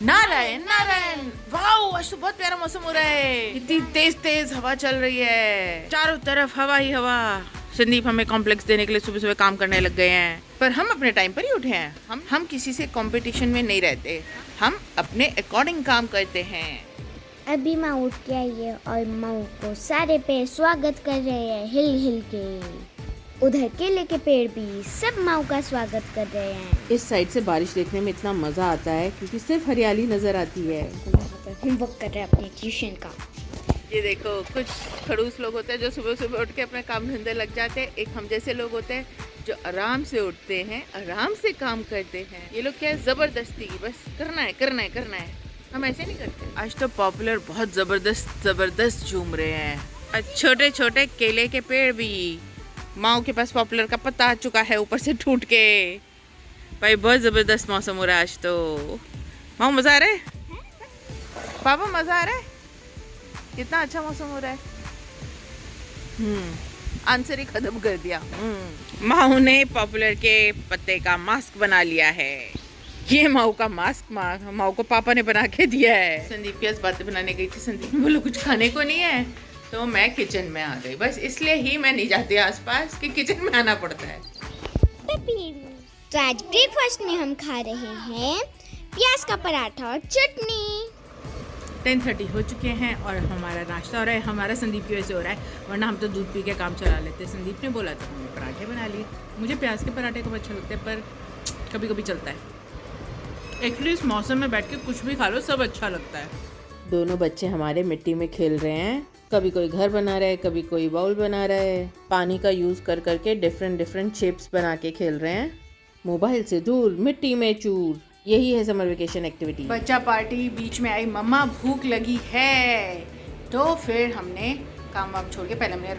Narayan Narayan, wow आज तो बहुत प्यारा मौसम हो रहा है। इतनी तेज तेज हवा चल रही है, चारों तरफ हवा ही हवा। संदीप हमें कॉम्प्लेक्स देने के लिए सुबह सुबह काम करने लग गए हैं, पर हम अपने टाइम पर ही उठे हैं। हम किसी से कंपटीशन में नहीं रहते, हम अपने अकॉर्डिंग काम करते हैं। अभी माँ उठ के आई है और माँ को सारे पेड़ स्वागत कर रहे हैं हिल हिल के। उधर केले के पेड़ भी सब माँ का स्वागत कर रहे हैं। इस साइड से बारिश देखने में इतना मजा आता है क्योंकि सिर्फ हरियाली नजर आती है। होमवर्क कर रहे हैं अपने ट्यूशन का। ये देखो, कुछ खड़ूस लोग होते हैं जो सुबह सुबह उठ के अपने काम धंधे लग जाते हैं। एक हम जैसे लोग होते हैं जो आराम से उठते हैं, आराम से काम करते हैं। ये लोग क्या है, जबरदस्ती, बस करना है करना है करना है। हम ऐसे नहीं करते। आज तो पॉपुलर बहुत जबरदस्त झूम रहे हैं। छोटे छोटे केले के पेड़ भी। माओ के पास पॉपुलर का पत्ता आ चुका है ऊपर से टूट के। भाई बहुत जबरदस्त मौसम हो रहा है आज तो। माओ मजा आ रहा है? पापा मजा आ रहा है? कितना अच्छा मौसम हो रहा है। आंसर ही खत्म कर दिया। माओ ने पॉपुलर के पत्ते का मास्क बना लिया है। ये माओ का मास्क माओ को पापा ने बना के दिया है। संदीप की बातें बनाने गई थी। संदीप ने बोला कुछ खाने को नहीं है, तो मैं किचन में आ गई। बस इसलिए ही मैं नहीं जाती आसपास कि किचन में आना पड़ता है। तो आज ब्रेकफास्ट में हम खा रहे हैं प्याज का पराठा और चटनी। 10:30 हो चुके हैं और हमारा नाश्ता हो रहा है। हमारा संदीप की वजह से हो रहा है, वरना हम तो दूध पी के काम चला लेते। संदीप ने बोला तो हमने पराठे बना लिए। मुझे प्याज के पराठे कब अच्छे लगते हैं, पर कभी कभी चलता है। एक्चुअली इस मौसम में बैठ के कुछ भी खा लो सब अच्छा लगता है। दोनों बच्चे हमारे मिट्टी में खेल रहे हैं। कभी कोई घर बना रहा है, कभी कोई बाउल बना रहा है। पानी का यूज़ कर करके डिफरेंट शेप्स बना के खेल रहे हैं। मोबाइल से दूर, मिट्टी में चूर, यही है समर वेकेशन एक्टिविटी। बच्चा पार्टी बीच में आई। मम्मा भूख लगी है, तो फिर हमने काम वाम छोड़ के पहले हमने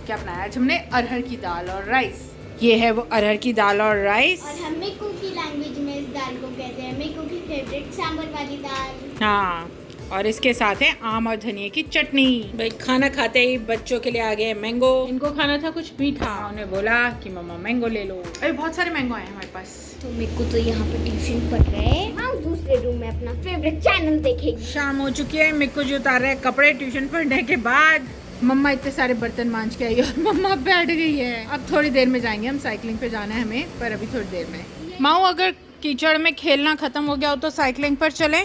क्या बनाया आज? हमने अरहर की दाल और राइस। ये है वो अरहर की दाल और राइस। और हम मेको की लैंग्वेज में इस दाल को कहते हैं मेको की फेवरेट सांबर वाली दाल। हाँ, और इसके साथ है आम और धनिया की चटनी। भाई खाना खाते ही बच्चों के लिए आ गए मैंगो। इनको खाना था कुछ मीठा, उन्होंने बोला कि मम्मा मैंगो ले लो। अरे बहुत सारे मैंगो आए हमारे पास। तो मेको तो यहाँ पे ट्यूशन पढ़ रहे हैं, हम दूसरे रूम में अपना फेवरेट चैनल देखेंगे। शाम हो चुकी है, मेको जो उतार रहे हैं कपड़े ट्यूशन पढ़ने के बाद। मम्मा इतने सारे बर्तन मांज के आई और मम्मा बैठ गई है। अब थोड़ी देर में जाएंगे हम, साइकिलिंग पे जाना है हमें, पर अभी थोड़ी देर में। माओ अगर कीचड़ में खेलना खत्म हो गया हो तो साइकिलिंग पर चले।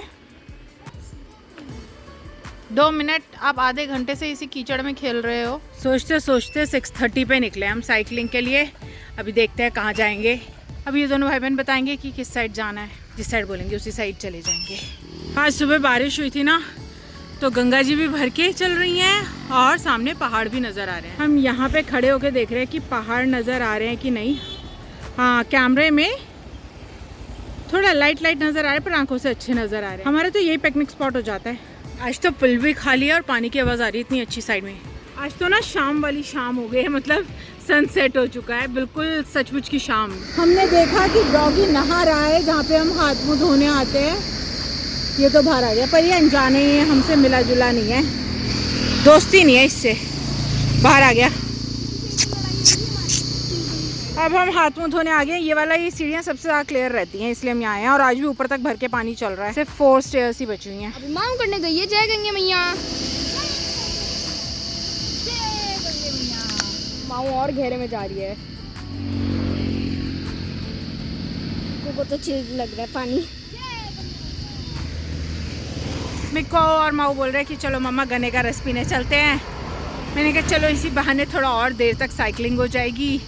2 मिनट, आप आधे घंटे से इसी कीचड़ में खेल रहे हो। सोचते सोचते 6:30 पे निकले हम साइकिलिंग के लिए। अभी देखते हैं कहाँ जाएंगे। अभी ये दोनों भाई बहन बताएंगे कि किस साइड जाना है। जिस साइड बोलेंगे उसी साइड चले जाएंगे। आज सुबह बारिश हुई थी ना, तो गंगा जी भी भर के चल रही हैं और सामने पहाड़ भी नज़र आ रहे हैं। हम यहाँ पे खड़े होके देख रहे हैं कि पहाड़ नज़र आ रहे हैं कि नहीं। हाँ, कैमरे में थोड़ा लाइट नज़र आ रहा है, पर आंखों से अच्छे नज़र आ रहे हैं। हमारा तो यही पिकनिक स्पॉट हो जाता है। आज तो पुल भी खाली है और पानी की आवाज़ आ रही है इतनी अच्छी साइड में। आज तो ना शाम वाली शाम हो गई है, मतलब सनसेट हो चुका है, बिल्कुल सचमुच की शाम। हमने देखा कि डॉगी नहा रहा है जहाँ पे हम हाथ मुँह धोने आते हैं। ये तो बाहर आ गया, पर ये अनजाने ही है, हमसे मिला जुला नहीं है, दोस्ती नहीं है इससे, बाहर आ गया। अब हम हाथ मुँह धोने आ गए। ये वाला ये सीढ़ियाँ सबसे ज़्यादा क्लियर रहती हैं, इसलिए हम यहाँ आए हैं। और आज भी ऊपर तक भर के पानी चल रहा है। सिर्फ 4 स्टेयर्स ही बची हुई हैं। अभी माँ करने गई है जय गंगे मैया। माँ और घेरे में जा रही है। को तो चिल लग रहा है पानी। मिको और माऊ बोल रहे हैं कि चलो मम्मा गन्ने का रस पीने चलते हैं। मैंने कहा चलो इसी बहाने थोड़ा और देर तक साइकिलिंग हो जाएगी।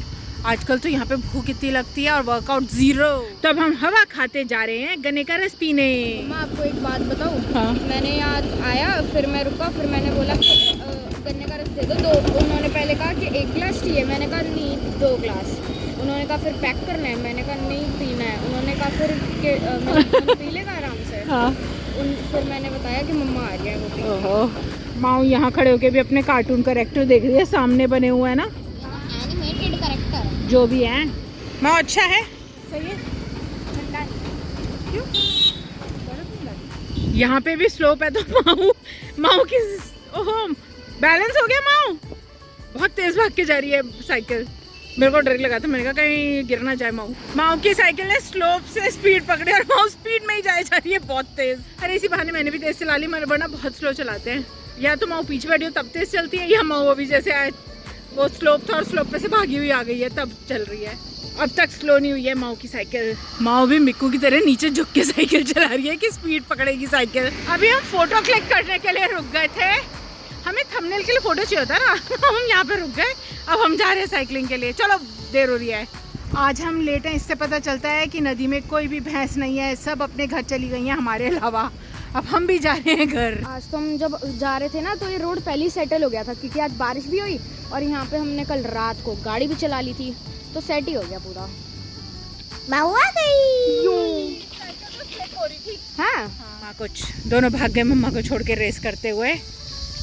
आजकल तो यहाँ पे भूख इतनी लगती है और वर्कआउट 0। तब हम हवा खाते जा रहे हैं गन्ने का रस पीने। मैं आपको एक बात बताऊँ? हाँ। मैंने यहाँ आया, फिर मैं रुका, फिर मैंने बोला कि गन्ने का रस दे दो 2। उन्होंने पहले कहा कि 1 गिलास चाहिए, मैंने कहा नहीं 2 गिलास। उन्होंने कहा फिर पैक करना है, मैंने कहा नहीं पीना है। उन्होंने कहा फिर पी लेगा आराम से। हाँ। फिर मैंने बताया कि मम्मा आ रही है वो। ओहो, माऊ यहाँ खड़े होके भी अपने कार्टून कैरेक्टर देख रही है, सामने बने हुए हैं ना एनिमेटेड कैरेक्टर जो भी है। माऊ अच्छा है, सही है। क्यों? यहाँ पे भी स्लोप है, तो माऊ की ओहो बैलेंस हो गया। माऊ बहुत तेज भाग के जा रही है साइकिल। मेरे को डर लगा था, मैंने कहा कहीं गिर ना जाए माऊ। माऊ की साइकिल ने स्लोप से स्पीड पकड़ी और माऊ स्पीड में ही जा रही है बहुत तेज। अरे इसी बहाने मैंने भी तेज चला ली, वरना बहुत स्लो चलाते हैं। या तो माऊ पीछे बैठी हो तब तेज चलती है, या माऊ अभी जैसे आए वो स्लोप था और स्लोप पे से भागी हुई आ गई है तब चल रही है। अब तक स्लो नहीं हुई है माऊ की साइकिल। माऊ भी मिक्कू की तरह नीचे झुक के साइकिल चला रही है कि स्पीड पकड़ेगी साइकिल। अभी हम फोटो क्लिक करने के लिए रुक गए थे, हमें थंबनेल के लिए फोटो चाहिए होता ना हम यहाँ पे रुक गए। अब हम जा रहे हैं साइकिलिंग के लिए, चलो देर हो रही है। आज हम लेट हैं, इससे पता चलता है कि नदी में कोई भी भैंस नहीं है, सब अपने घर चली गई हैं हमारे अलावा। अब हम भी जा रहे हैं घर। आज तो हम जब जा रहे थे ना तो ये रोड पहले ही सेटल हो गया था, क्योंकि आज बारिश भी हुई और यहाँ पे हमने कल रात को गाड़ी भी चला ली थी, तो सेट ही हो गया पूरा। माऊ आ गई। हाँ कुछ दोनों भाग गए मम्मा को छोड़ के रेस करते हुए।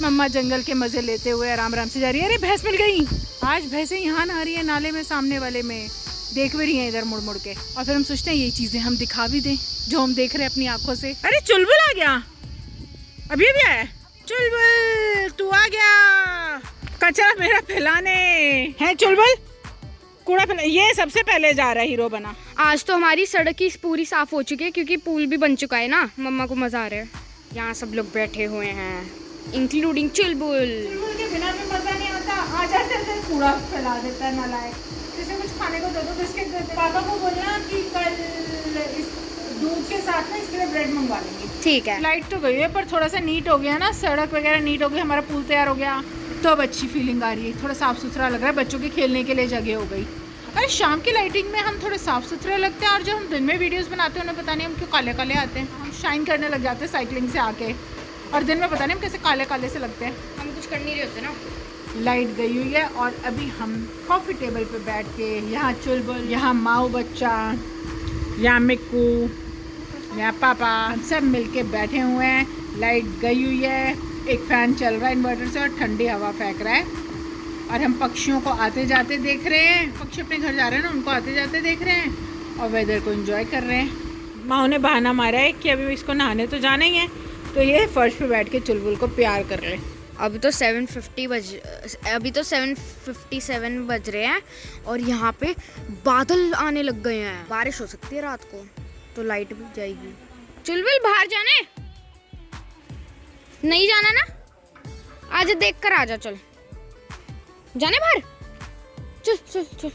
मम्मा जंगल के मजे लेते हुए आराम आराम से जा रही है। अरे भैंस मिल गई। आज भैंसें यहाँ नहा रही है नाले में, सामने वाले में देख भी रही हैं इधर मुड़ मुड़ के। और फिर हम सोचते हैं यही चीजें हम दिखा भी दें जो हम देख रहे हैं अपनी आंखों से। अरे चुलबुल आ गया, अभी भी आया। चुलबुल तू आ गया, कचरा मेरा फैलाने है। चुलबुल कूड़ा फैला, ये सबसे पहले जा रहा है हीरो बना। आज तो हमारी सड़क ही पूरी साफ हो चुकी है, क्योंकि पुल भी बन चुका है ना। मम्मा को मजा आ रहा है, यहाँ सब लोग बैठे हुए हैं इंक्लूडिंग चुलबुल। चुलबुल के बिना भी मजा नहीं आता, आ जाते थे कूड़ा फैला देता है नालायक। जैसे कुछ खाने को दे दो, बिस्किट दे दो, पापा को बोलना कि कल इस दूध के साथ ना इसके लिए ब्रेड मंगवा लेंगे। ठीक है। लाइट तो गई है पर थोड़ा सा नीट हो गया ना, सड़क वगैरह नीट हो गई, हमारा पुल तैयार हो गया तो अब अच्छी फीलिंग आ रही है। थोड़ा साफ सुथरा लग रहा है, बच्चों के खेलने के लिए जगह हो गई। अरे शाम की लाइटिंग में हम थोड़े साफ सुथरे लगते हैं, और जब हम दिन में वीडियोस बनाते हैं उन्हें पता नहीं हम क्यों काले काले आते हैं। हम शाइन करने लग जाते हैं साइकिलिंग से आके, और दिन में पता नहीं हम कैसे काले काले से लगते हैं। हम कुछ कर नहीं रहे होते ना। लाइट गई हुई है और अभी हम कॉफ़ी टेबल पे बैठ के, यहाँ चुलबुल, यहाँ माऊ बच्चा, यहाँ मिक्कू, यहाँ पापा, हम सब मिलके बैठे हुए हैं। लाइट गई हुई है, एक फ़ैन चल रहा है इन्वर्टर से और ठंडी हवा फेंक रहा है, और हम पक्षियों को आते जाते देख रहे हैं। पक्षी अपने घर जा रहे हैं ना, उनको आते जाते देख रहे हैं और वेदर को एंजॉय कर रहे हैं। माँ ने बहाना मारा है कि अभी इसको नहाने तो जाना ही है, तो ये फर्श पे बैठ के चुलबुल को प्यार कर रहे हैं। अभी तो 7:57 बज रहे हैं और यहाँ पे बादल आने लग गए हैं। बारिश हो सकती है रात को, तो लाइट भी जाएगी। चुलबुल बाहर जाने नहीं जाना ना, आज देख कर आजा। चल जाने बाहर, चल चल चल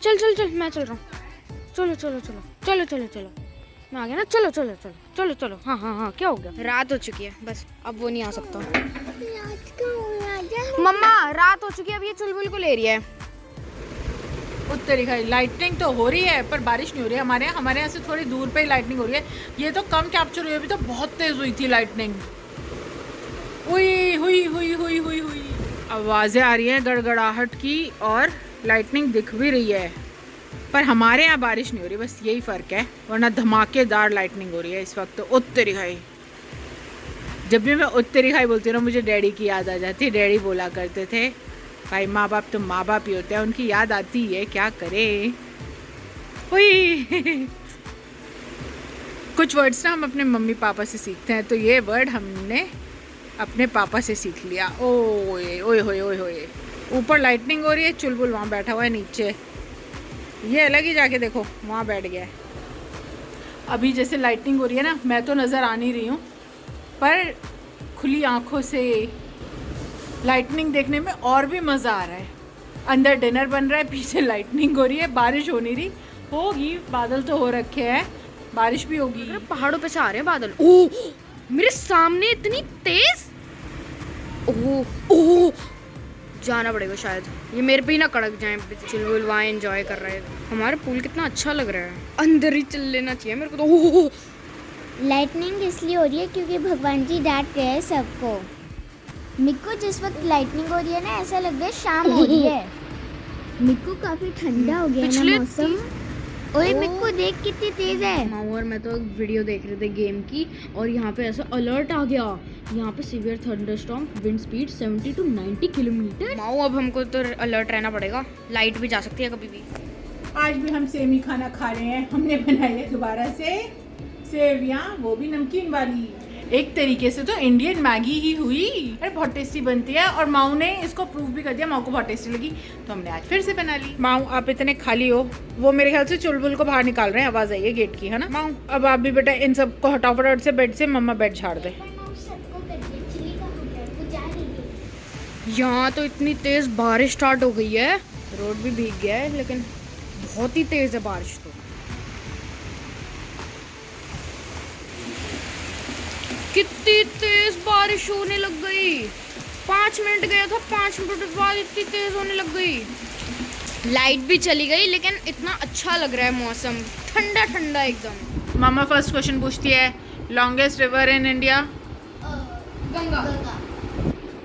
चल चल चल मैं चल रहा हूँ। चलो चलो चलो चलो चलो चलो मैं आ गया ना। चलो चलो चलो चलो चलो। हाँ हाँ हाँ क्या हो गया? रात हो चुकी है, बस अब वो नहीं आ सकता। मम्मा रात हो चुकी है, अब ये चुलबुल को ले रही है। उत्तरी खाई लाइटनिंग तो हो रही है पर बारिश नहीं हो रही है। हमारे यहाँ से थोड़ी दूर पे ही लाइटनिंग हो रही है। ये तो कम कैप्चर हुई है, अभी तो बहुत तेज हुई थी लाइटनिंग। हुई हुई हुई हुई हुई हुई आवाज़ें आ रही हैं गड़गड़ाहट की, और लाइटनिंग दिख भी रही है, पर हमारे यहाँ बारिश नहीं हो रही, बस यही फ़र्क है, वरना धमाकेदार लाइटनिंग हो रही है इस वक्त। उत्तरी खाई, जब भी मैं उत्तरी खाई बोलती हूँ ना मुझे डैडी की याद आ जाती है। डैडी बोला करते थे भाई माँ बाप तो माँ बाप ही होते हैं, उनकी याद आती है, क्या करे। हुई कुछ वर्ड्स ना हम अपने मम्मी पापा से सीखते हैं, तो ये वर्ड हमने अपने पापा से सीख लिया। ओए ओए होए ओए होए, ऊपर लाइटनिंग हो रही है, चुलबुल वहाँ बैठा हुआ है नीचे, ये अलग ही जाके देखो वहाँ बैठ गया है। अभी जैसे लाइटनिंग हो रही है ना, मैं तो नज़र आ नहीं रही हूँ, पर खुली आँखों से लाइटनिंग देखने में और भी मज़ा आ रहा है। अंदर डिनर बन रहा है, पीछे लाइटनिंग हो रही है, बारिश हो नहीं रही, होगी, बादल तो हो रखे हैं, बारिश भी होगी। पहाड़ों पे से आ रहे हैं बादल। ओह मेरे सामने इतनी तेज, ओह ओह जाना पड़ेगा शायद, ये मेरे पे ही ना कड़क जाए। चुलबुल वहाँ एंजॉय कर रहे हैं। हमारा पुल कितना अच्छा लग रहा है, अंदर ही चल लेना चाहिए मेरे को तो। ओह लाइटनिंग इसलिए हो रही है क्योंकि भगवान जी डांट रहे हैं सबको। मिक्कू जिस वक्त लाइटनिंग हो रही है ना, ऐसा लग रहा है शाम हो रही है। मिक्कू काफी ठंडा हो गया है ना मौसम। ओए मिक्कू देख कितनी तेज है। माँ और मैं तो वीडियो देख रहे थे गेम की, और यहाँ पे ऐसा अलर्ट आ गया, यहाँ पे severe thunderstorm, wind speed 70 to 90 kilometre. माँ अब हमको तो अलर्ट रहना पड़ेगा, लाइट भी जा सकती है कभी भी। आज भी हम सेमी खाना खा रहे हैं, हमने बनाई है दोबारा से सेवियाँ, वो भी नमकीन वाली। एक तरीके से तो इंडियन मैगी ही हुई। अरे बहुत टेस्टी बनती है और माऊ ने इसको प्रूव भी कर दिया, माऊ को बहुत टेस्टी लगी तो हमने आज फिर से बना ली। माऊ आप इतने खाली हो, वो मेरे ख्याल से चुलबुल को बाहर निकाल रहे हैं, आवाज आई है गेट की, है ना माऊ? अब आप भी बेटा इन सबको हटाओ फटाफट से बेड से, मम्मा बेड झाड़ दे। यहाँ तो इतनी तेज बारिश स्टार्ट हो गई है, रोड भी भीग गया है, लेकिन बहुत ही तेज है बारिश तो। कितनी तेज बारिश होने लग गई, 5 मिनट गया था, 5 मिनट बाद इतनी तेज होने लग गई। लाइट भी चली गई, लेकिन इतना अच्छा लग रहा है मौसम, ठंडा ठंडा एकदम। मामा फर्स्ट क्वेश्चन पूछती है, longest river in India? Ganga.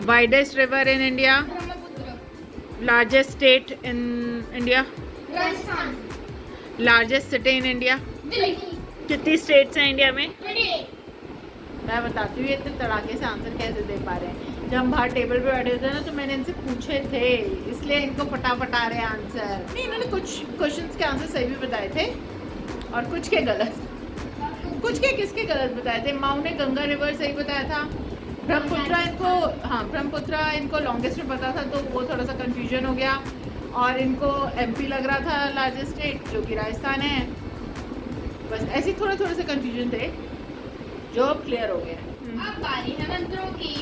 Widest river in India? Brahmaputra. Largest state in India? Rajasthan. Largest city in India? Delhi. कितनी स्टेट्स हैं इंडिया में? 28। मैं बताती हूँ, इतने तड़ाके से आंसर कैसे दे पा रहे हैं। जब हम बाहर टेबल पे बैठे होते हैं ना तो मैंने इनसे पूछे थे, इसलिए इनको फटाफट आ रहे हैं आंसर। नहीं, इन्होंने कुछ क्वेश्चंस के आंसर सही भी बताए थे और कुछ के गलत। कुछ के किसके गलत बताए थे? माऊ ने गंगा रिवर सही बताया था, ब्रह्मपुत्र इनको, हाँ ब्रह्मपुत्र इनको लॉन्गेस्ट में पता था तो वो थोड़ा सा कंफ्यूजन हो गया, और इनको एमपी लग रहा था लार्जेस्ट स्टेट, जो कि राजस्थान है। बस ऐसे थोड़े थोड़े से कंफ्यूजन थे जो अब क्लियर हो गए हैं। अब बारी है मंत्रों की।